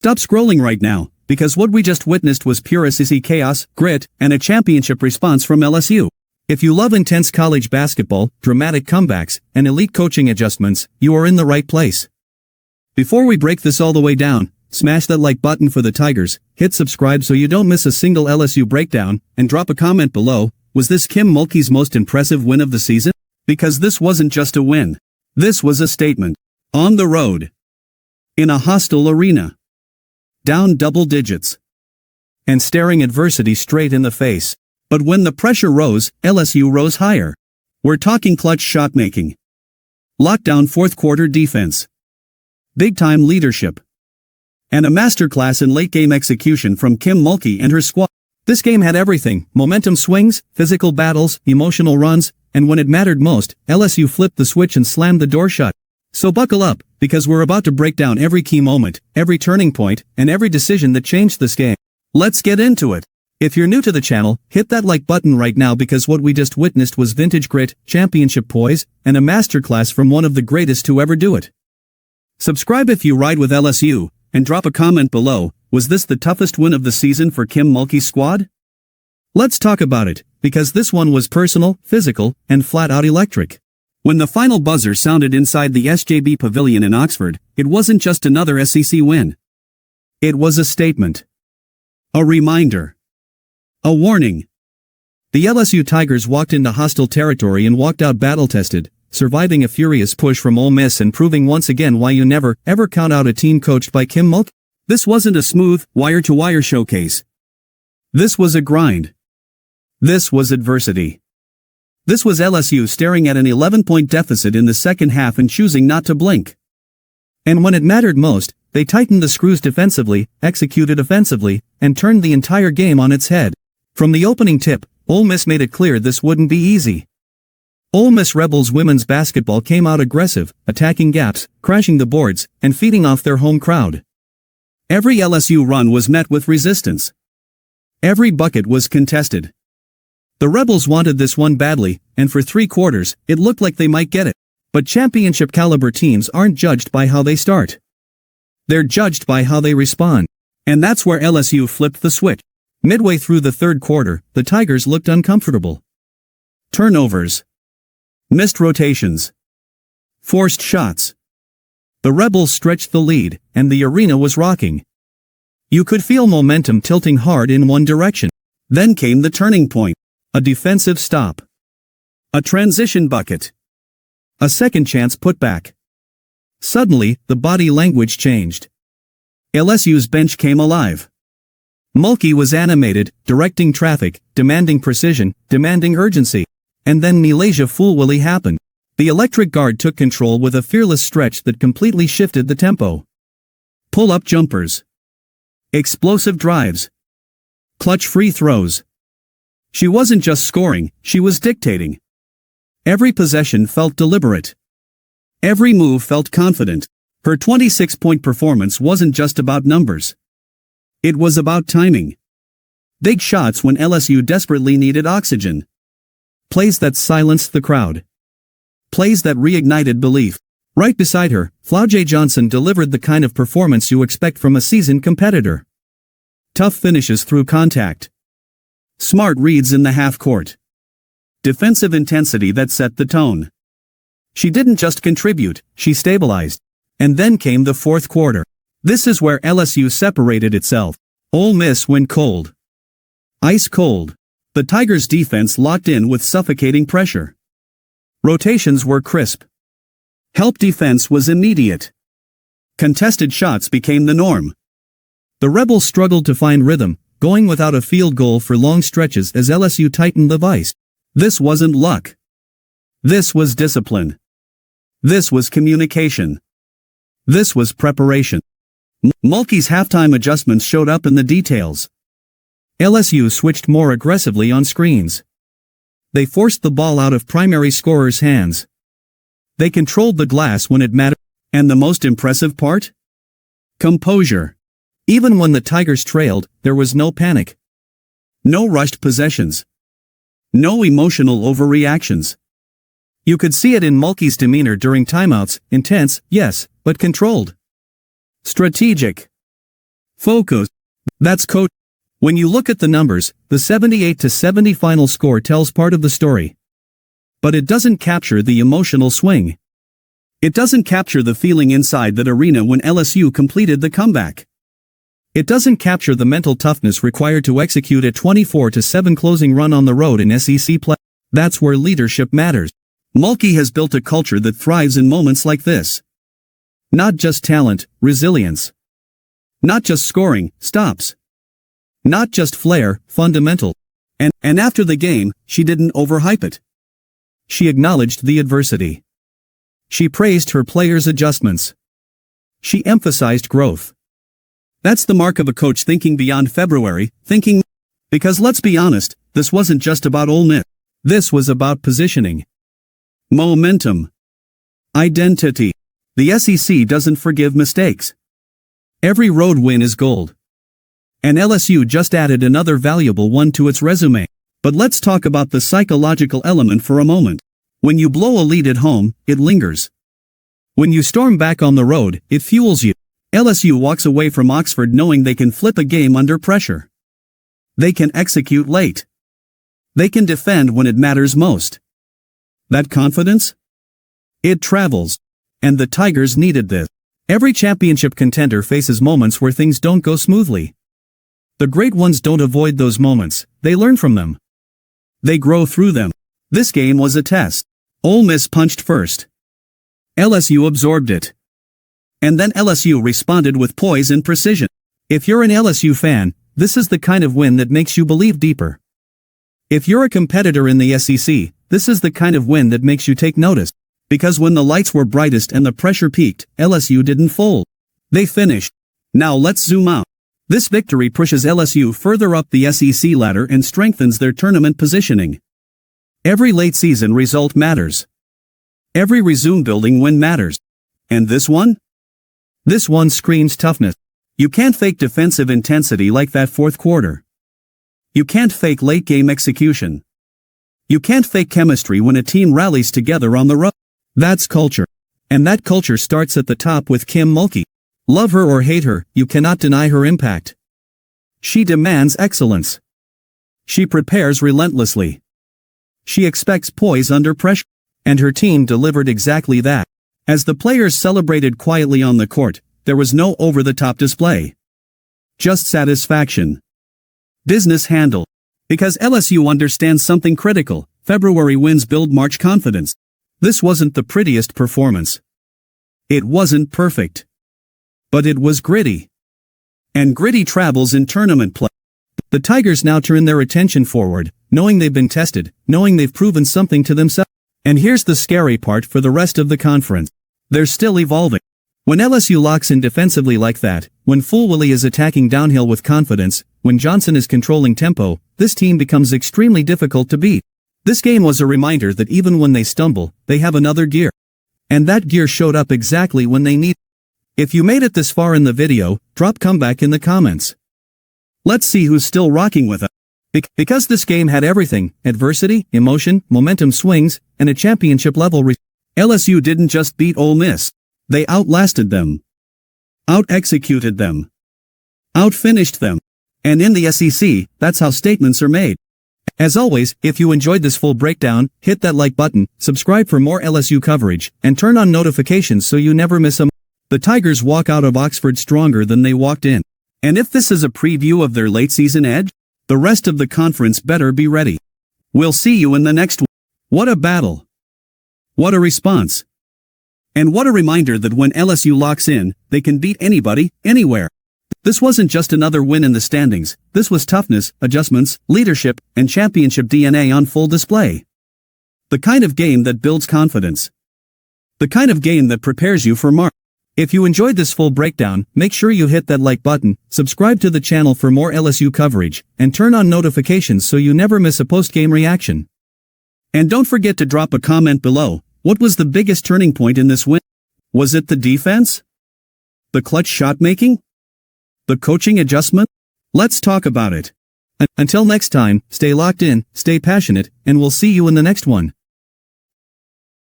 Stop scrolling right now, because what we just witnessed was pure SEC chaos, grit, and a championship response from LSU. If you love intense college basketball, dramatic comebacks, and elite coaching adjustments, you are in the right place. Before we break this all the way down, smash that like button for the Tigers, hit subscribe so you don't miss a single LSU breakdown, and drop a comment below. Was this Kim Mulkey's most impressive win of the season? Because this wasn't just a win. This was a statement. On the road. In a hostile arena. Down double digits. And staring adversity straight in the face. But when the pressure rose, LSU rose higher. We're talking clutch shot making. Lockdown fourth quarter defense. Big time leadership. And a masterclass in late game execution from Kim Mulkey and her squad. This game had everything: momentum swings, physical battles, emotional runs, and when it mattered most, LSU flipped the switch and slammed the door shut. So buckle up, because we're about to break down every key moment, every turning point, and every decision that changed this game. Let's get into it. If you're new to the channel, hit that like button right now because what we just witnessed was vintage grit, championship poise, and a masterclass from one of the greatest to ever do it. Subscribe if you ride with LSU, and drop a comment below. Was this the toughest win of the season for Kim Mulkey's squad? Let's talk about it, because this one was personal, physical, and flat-out electric. When the final buzzer sounded inside the SJB Pavilion in Oxford, it wasn't just another SEC win. It was a statement. A reminder. A warning. The LSU Tigers walked into hostile territory and walked out battle-tested, surviving a furious push from Ole Miss and proving once again why you never, ever count out a team coached by Kim Mulkey. This wasn't a smooth, wire-to-wire showcase. This was a grind. This was adversity. This was LSU staring at an 11-point deficit in the second half and choosing not to blink. And when it mattered most, they tightened the screws defensively, executed offensively, and turned the entire game on its head. From the opening tip, Ole Miss made it clear this wouldn't be easy. Ole Miss Rebels women's basketball came out aggressive, attacking gaps, crashing the boards, and feeding off their home crowd. Every LSU run was met with resistance. Every bucket was contested. The Rebels wanted this one badly, and for 3 quarters, it looked like they might get it. But championship-caliber teams aren't judged by how they start. They're judged by how they respond. And that's where LSU flipped the switch. Midway through the third quarter, the Tigers looked uncomfortable. Turnovers. Missed rotations. Forced shots. The Rebels stretched the lead, and the arena was rocking. You could feel momentum tilting hard in one direction. Then came the turning point. A defensive stop. A transition bucket. A second chance putback. Suddenly, the body language changed. LSU's bench came alive. Mulkey was animated, directing traffic, demanding precision, demanding urgency. And then Malaysia Foolwilly happened. The electric guard took control with a fearless stretch that completely shifted the tempo. Pull-up jumpers. Explosive drives. Clutch free throws. She wasn't just scoring, she was dictating. Every possession felt deliberate. Every move felt confident. Her 26-point performance wasn't just about numbers. It was about timing. Big shots when LSU desperately needed oxygen. Plays that silenced the crowd. Plays that reignited belief. Right beside her, Flau'jae Johnson delivered the kind of performance you expect from a seasoned competitor. Tough finishes through contact. Smart reads in the half-court. Defensive intensity that set the tone. She didn't just contribute, she stabilized. And then came the fourth quarter. This is where LSU separated itself. Ole Miss went cold. Ice cold. The Tigers' defense locked in with suffocating pressure. Rotations were crisp. Help defense was immediate. Contested shots became the norm. The Rebels struggled to find rhythm, going without a field goal for long stretches as LSU tightened the vise. This wasn't luck. This was discipline. This was communication. This was preparation. Mulkey's halftime adjustments showed up in the details. LSU switched more aggressively on screens. They forced the ball out of primary scorers' hands. They controlled the glass when it mattered. And the most impressive part? Composure. Even when the Tigers trailed, there was no panic. No rushed possessions. No emotional overreactions. You could see it in Mulkey's demeanor during timeouts, intense, yes, but controlled. Strategic. Focus. That's coach. When you look at the numbers, the 78-70 final score tells part of the story. But it doesn't capture the emotional swing. It doesn't capture the feeling inside that arena when LSU completed the comeback. It doesn't capture the mental toughness required to execute a 24-7 closing run on the road in SEC play. That's where leadership matters. Mulkey has built a culture that thrives in moments like this. Not just talent, resilience. Not just scoring, stops. Not just flair, fundamental. And after the game, she didn't overhype it. She acknowledged the adversity. She praised her players' adjustments. She emphasized growth. That's the mark of a coach thinking beyond February, because let's be honest, this wasn't just about Ole Miss. This was about positioning. Momentum. Identity. The SEC doesn't forgive mistakes. Every road win is gold. And LSU just added another valuable one to its resume. But let's talk about the psychological element for a moment. When you blow a lead at home, it lingers. When you storm back on the road, it fuels you. LSU walks away from Oxford knowing they can flip a game under pressure. They can execute late. They can defend when it matters most. That confidence? It travels. And the Tigers needed this. Every championship contender faces moments where things don't go smoothly. The great ones don't avoid those moments, they learn from them. They grow through them. This game was a test. Ole Miss punched first. LSU absorbed it. And then LSU responded with poise and precision. If you're an LSU fan, this is the kind of win that makes you believe deeper. If you're a competitor in the SEC, this is the kind of win that makes you take notice. Because when the lights were brightest and the pressure peaked, LSU didn't fold. They finished. Now let's zoom out. This victory pushes LSU further up the SEC ladder and strengthens their tournament positioning. Every late season result matters. Every resume building win matters. And this one? This one screams toughness. You can't fake defensive intensity like that fourth quarter. You can't fake late game execution. You can't fake chemistry when a team rallies together on the road. That's culture. And that culture starts at the top with Kim Mulkey. Love her or hate her, you cannot deny her impact. She demands excellence. She prepares relentlessly. She expects poise under pressure. And her team delivered exactly that. As the players celebrated quietly on the court, there was no over-the-top display. Just satisfaction. Business handle. Because LSU understands something critical, February wins build March confidence. This wasn't the prettiest performance. It wasn't perfect. But it was gritty. And gritty travels in tournament play. The Tigers now turn their attention forward, knowing they've been tested, knowing they've proven something to themselves. And here's the scary part for the rest of the conference. They're still evolving. When LSU locks in defensively like that, when Fulwilly is attacking downhill with confidence, when Johnson is controlling tempo, this team becomes extremely difficult to beat. This game was a reminder that even when they stumble, they have another gear. And that gear showed up exactly when they need. If you made it this far in the video, drop comeback in the comments. Let's see who's still rocking with us. Because this game had everything, adversity, emotion, momentum swings, and a championship level LSU didn't just beat Ole Miss. They outlasted them. Out-executed them. Out-finished them. And in the SEC, that's how statements are made. As always, if you enjoyed this full breakdown, hit that like button, subscribe for more LSU coverage, and turn on notifications so you never miss a. The Tigers walk out of Oxford stronger than they walked in. And if this is a preview of their late season edge, the rest of the conference better be ready. We'll see you in the next one. What a battle. What a response. And what a reminder that when LSU locks in, they can beat anybody, anywhere. This wasn't just another win in the standings, this was toughness, adjustments, leadership, and championship DNA on full display. The kind of game that builds confidence. The kind of game that prepares you for March. If you enjoyed this full breakdown, make sure you hit that like button, subscribe to the channel for more LSU coverage, and turn on notifications so you never miss a post-game reaction. And don't forget to drop a comment below. What was the biggest turning point in this win? Was it the defense? The clutch shot making? The coaching adjustment? Let's talk about it. Until next time, stay locked in, stay passionate, and we'll see you in the next one.